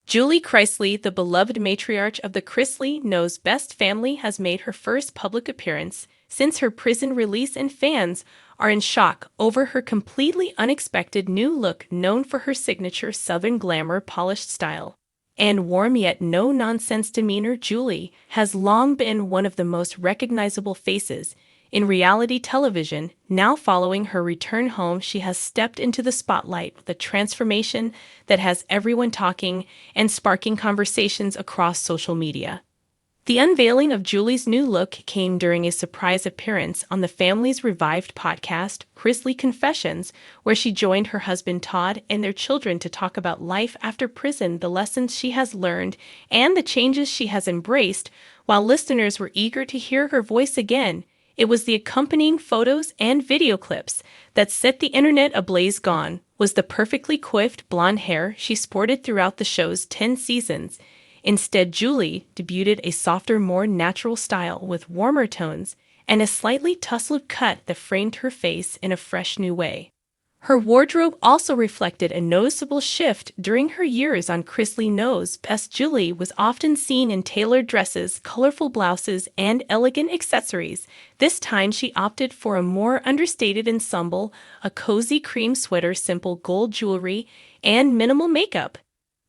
Julie Chrisley, the beloved matriarch of the Chrisley Knows Best family, has made her first public appearance since her prison release, and fans are in shock over her completely unexpected new look, known for her signature Southern glamour polished style and warm yet no-nonsense demeanor. Julie has long been one of the most recognizable faces in reality television. Now, following her return home, she has stepped into the spotlight with a transformation that has everyone talking and sparking conversations across social media. The unveiling of Julie's new look came during a surprise appearance on the family's revived podcast, Chrisley Confessions, where she joined her husband Todd and their children to talk about life after prison, the lessons she has learned, and the changes she has embraced. While listeners were eager to hear her voice again, it was the accompanying photos and video clips that set the internet ablaze. Gone was the perfectly coiffed blonde hair she sported throughout the show's 10 seasons. Instead, Julie debuted a softer, more natural style with warmer tones and a slightly tousled cut that framed her face in a fresh new way. Her wardrobe also reflected a noticeable shift. During her years on Chrisley Knows Best, Julie was often seen in tailored dresses, colorful blouses, and elegant accessories. This time, she opted for a more understated ensemble, a cozy cream sweater, simple gold jewelry, and minimal makeup.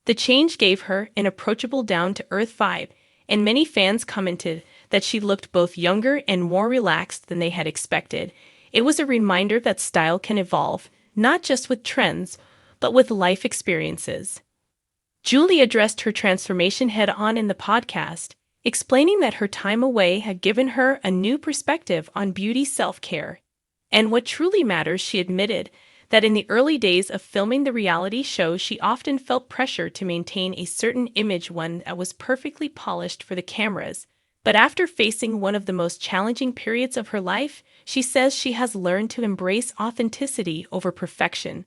The change gave her an approachable, down-to-earth vibe, and many fans commented that she looked both younger and more relaxed than they had expected. It was a reminder that style can evolve, not just with trends, but with life experiences. Julie addressed her transformation head-on in the podcast, explaining that her time away had given her a new perspective on beauty, self-care, and what truly matters. She admitted that in the early days of filming the reality show, she often felt pressure to maintain a certain image, one that was perfectly polished for the cameras. But after facing one of the most challenging periods of her life, she says she has learned to embrace authenticity over perfection.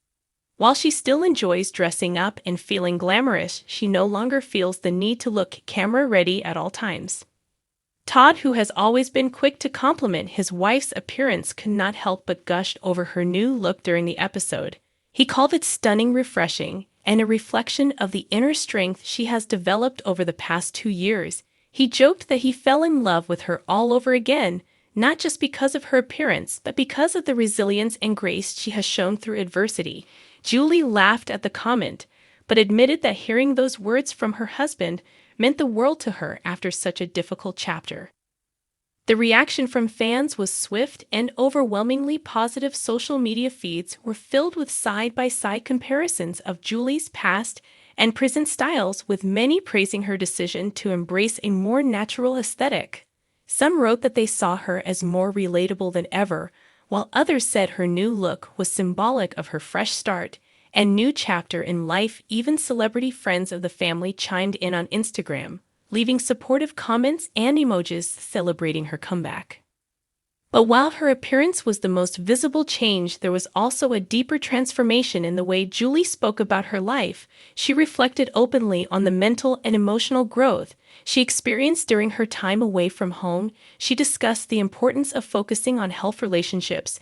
While she still enjoys dressing up and feeling glamorous, she no longer feels the need to look camera-ready at all times. Todd, who has always been quick to compliment his wife's appearance, could not help but gush over her new look during the episode. He called it stunning, refreshing, and a reflection of the inner strength she has developed over the past 2 years. He joked that he fell in love with her all over again, not just because of her appearance, but because of the resilience and grace she has shown through adversity. Julie laughed at the comment, but admitted that hearing those words from her husband meant the world to her after such a difficult chapter. The reaction from fans was swift and overwhelmingly positive. Social media feeds were filled with side-by-side comparisons of Julie's past and present styles, with many praising her decision to embrace a more natural aesthetic. Some wrote that they saw her as more relatable than ever, while others said her new look was symbolic of her fresh start and new chapter in life. Even celebrity friends of the family chimed in on Instagram, leaving supportive comments and emojis celebrating her comeback. But while her appearance was the most visible change, there was also a deeper transformation in the way Julie spoke about her life. She reflected openly on the mental and emotional growth she experienced during her time away from home. She discussed the importance of focusing on health, relationships,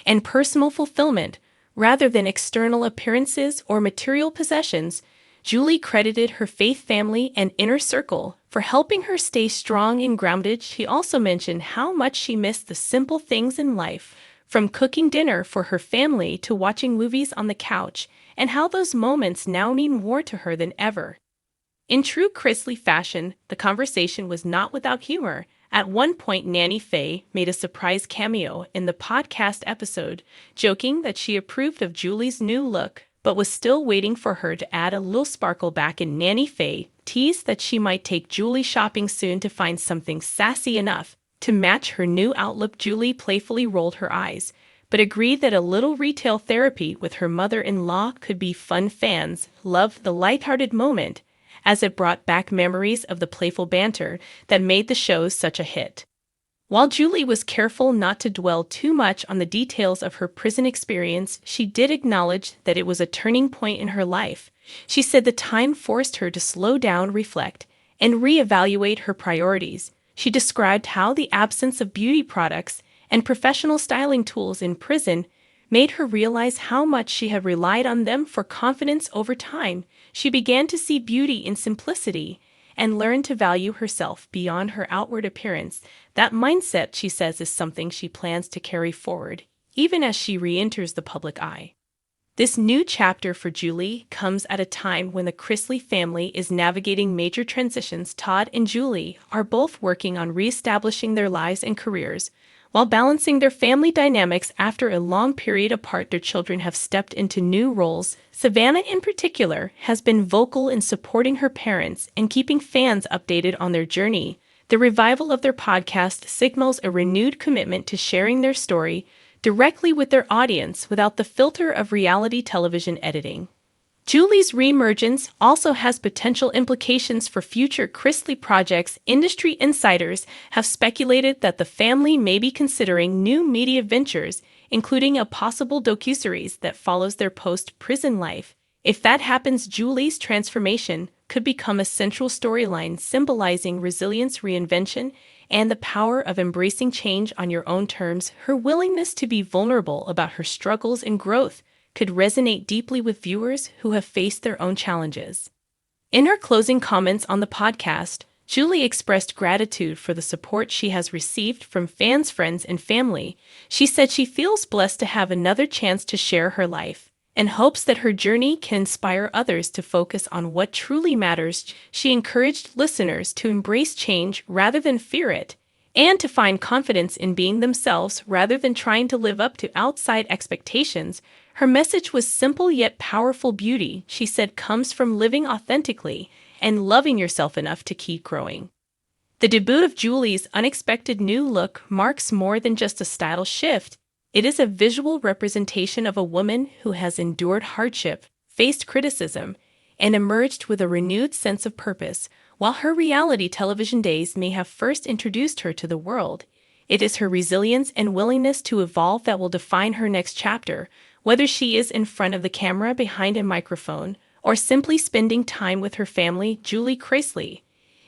and personal fulfillment, rather than external appearances or material possessions. Julie credited her faith family and inner circle for helping her stay strong and grounded. She also mentioned how much she missed the simple things in life, from cooking dinner for her family to watching movies on the couch, and how those moments now mean more to her than ever. In true Chrisley fashion, the conversation was not without humor. At one point, Nanny Fay made a surprise cameo in the podcast episode, joking that she approved of Julie's new look, but was still waiting for her to add a little sparkle back in. Nanny Fay teased that she might take Julie shopping soon to find something sassy enough to match her new outlook. Julie playfully rolled her eyes, but agreed that a little retail therapy with her mother-in-law could be fun. Fans loved the lighthearted moment, as it brought back memories of the playful banter that made the show such a hit. While Julie was careful not to dwell too much on the details of her prison experience, she did acknowledge that it was a turning point in her life. She said the time forced her to slow down, reflect, and reevaluate her priorities. She described how the absence of beauty products and professional styling tools in prison made her realize how much she had relied on them for confidence over time. she began to see beauty in simplicity and learned to value herself beyond her outward appearance. That mindset, she says, is something she plans to carry forward, even as she re-enters the public eye. This new chapter for Julie comes at a time when the Chrisley family is navigating major transitions. Todd and Julie are both working on re-establishing their lives and careers, while balancing their family dynamics after a long period apart. Their children have stepped into new roles. Savannah, in particular, has been vocal in supporting her parents and keeping fans updated on their journey. The revival of their podcast signals a renewed commitment to sharing their story directly with their audience without the filter of reality television editing. Julie's reemergence also has potential implications for future Chrisley projects. Industry insiders have speculated that the family may be considering new media ventures, including a possible docuseries that follows their post-prison life. If that happens, Julie's transformation could become a central storyline symbolizing resilience, reinvention, and the power of embracing change on your own terms. Her willingness to be vulnerable about her struggles and growth could resonate deeply with viewers who have faced their own challenges. In her closing comments on the podcast, Julie expressed gratitude for the support she has received from fans, friends, and family. She said she feels blessed to have another chance to share her life and hopes that her journey can inspire others to focus on what truly matters. She encouraged listeners to embrace change rather than fear it, and to find confidence in being themselves rather than trying to live up to outside expectations. Her message was simple yet powerful. Beauty, she said, comes from living authentically and loving yourself enough to keep growing. The debut of Julie's unexpected new look marks more than just a style shift. It is a visual representation of a woman who has endured hardship, faced criticism, and emerged with a renewed sense of purpose. While her reality television days may have first introduced her to the world, it is her resilience and willingness to evolve that will define her next chapter. Whether she is in front of the camera, behind a microphone, or simply spending time with her family, Julie Chrisley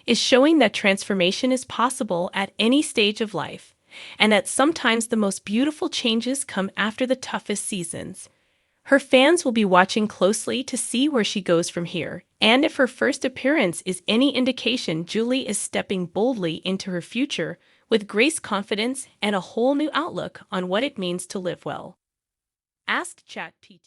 is showing that transformation is possible at any stage of life, and that sometimes the most beautiful changes come after the toughest seasons. Her fans will be watching closely to see where she goes from here, and if her first appearance is any indication, Julie is stepping boldly into her future with grace, confidence, and a whole new outlook on what it means to live well. Ask ChatGPT.